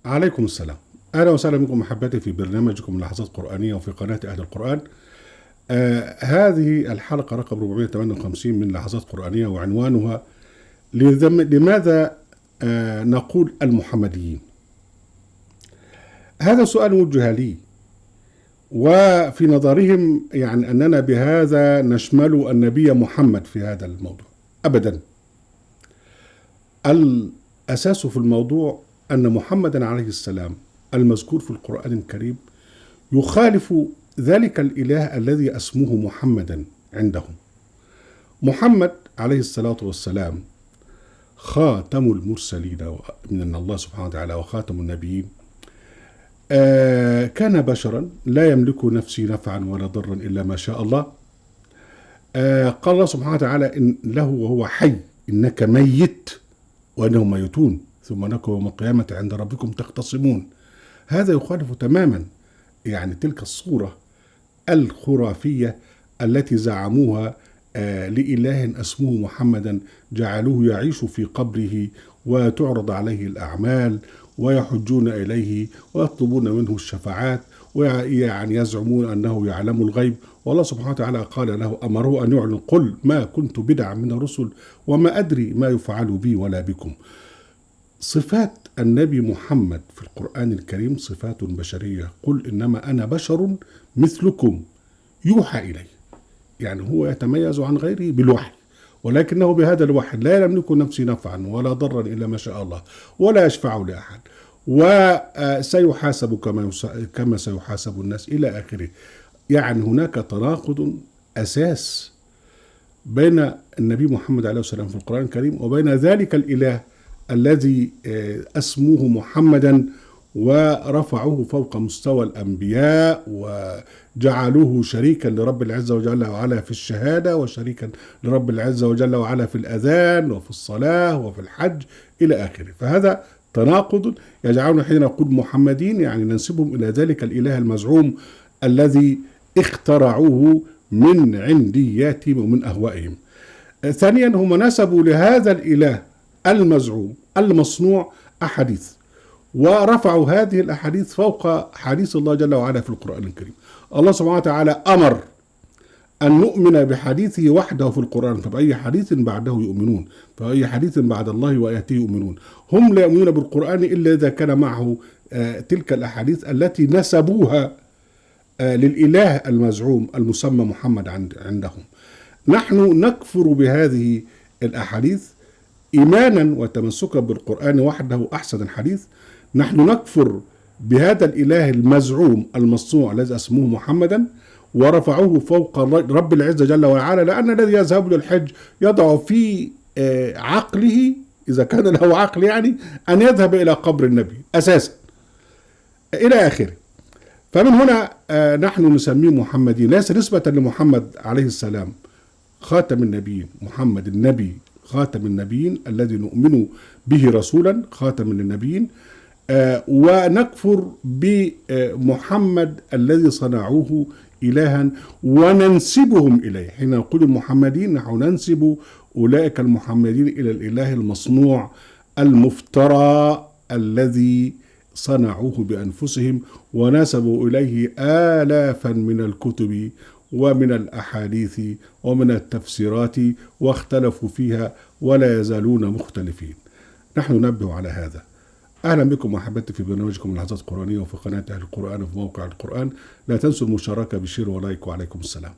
عليكم السلام. أهلا وسهلا بكم محبتي في برنامجكم لحظات قرآنية وفي قناة أهل القرآن. هذه الحلقة رقم 458 من لحظات قرآنية، وعنوانها لماذا نقول المحمديين؟ هذا سؤال وجه لي، وفي نظرهم يعني أننا بهذا نشمل النبي محمد في هذا الموضوع. أبدا، الأساس في الموضوع أن محمدا عليه السلام المذكور في القرآن الكريم يخالف ذلك الإله الذي اسمه محمدا عندهم. محمد عليه الصلاة والسلام خاتم المرسلين من الله سبحانه وتعالى وخاتم النبيين. كان بشرا لا يملك نفسي نفعا ولا ضرا إلا ما شاء الله. قال الله سبحانه وتعالى إن له وهو حي إنك ميت وأنهم ميتون ثم انكم يوم القيامة عند ربكم تختصمون. هذا يخالف تماما يعني تلك الصورة الخرافية التي زعموها لإله اسمه محمدا، جعلوه يعيش في قبره وتعرض عليه الأعمال ويحجون إليه ويطلبون منه الشفاعات، ويعني يزعمون أنه يعلم الغيب. والله سبحانه وتعالى قال له أمره أن يعلن قل ما كنت بدعا من الرسل وما أدري ما يفعل بي ولا بكم. صفات النبي محمد في القرآن الكريم صفات بشرية. قل إنما أنا بشر مثلكم يوحى إلي، يعني هو يتميز عن غيره بالوحي، ولكنه بهذا الوحي لا يملك نفسي نفعا ولا ضرا إلا ما شاء الله ولا يشفع لأحد وسيحاسب كما سيحاسب الناس إلى آخره. يعني هناك تناقض أساس بين النبي محمد عليه السلام في القرآن الكريم وبين ذلك الإله الذي اسمه محمدا، ورفعوه فوق مستوى الأنبياء وجعلوه شريكا لرب العزة وجل وعلا في الشهادة، وشريكا لرب العزة وجل وعلا في الأذان وفي الصلاة وفي الحج إلى آخره. فهذا تناقض يجعلنا حين نقول محمدين يعني ننسبهم إلى ذلك الإله المزعوم الذي اخترعوه من عندياتهم ومن أهوائهم. ثانيا، هم نسبوا لهذا الإله المزعوم المصنوع أحاديث، ورفعوا هذه الأحاديث فوق حديث الله جل وعلا في القرآن الكريم. الله سبحانه وتعالى أمر أن نؤمن بحديثه وحده في القرآن، فبأي حديث بعده يؤمنون، فبأي حديث بعد الله وآياته يؤمنون. هم لا يؤمنون بالقرآن إلا إذا كان معه تلك الأحاديث التي نسبوها للإله المزعوم المسمى محمد عندهم. نحن نكفر بهذه الأحاديث إيمانا وتمسكا بالقرآن وحده أحسن الحديث. نحن نكفر بهذا الإله المزعوم المصنوع الذي اسمه محمدا ورفعوه فوق رب العزة جل وعلا، لأن الذي يذهب للحج يضع في عقله إذا كان له عقل يعني أن يذهب إلى قبر النبي أساسا إلى آخره. فمن هنا نحن نسميه محمدين، ليس نسبة لمحمد عليه السلام خاتم النبيين. محمد النبي خاتم النبيين الذي نؤمن به رسولا خاتم للنبيين، ونكفر بمحمد الذي صنعوه إلها وننسبهم إليه. حين نقول المحمدين نحن ننسب أولئك المحمدين إلى الإله المصنوع المفترى الذي صنعوه بأنفسهم ونسبوا إليه آلافا من الكتب ومن الأحاديث ومن التفسيرات واختلفوا فيها ولا يزالون مختلفين. نحن ننبه على هذا. أهلا بكم أحبتي في برنامجكم لحظات قرآنية وفي قناة أهل القرآن وفي موقع القرآن. لا تنسوا المشاركة بشير ولايك، وعليكم السلام.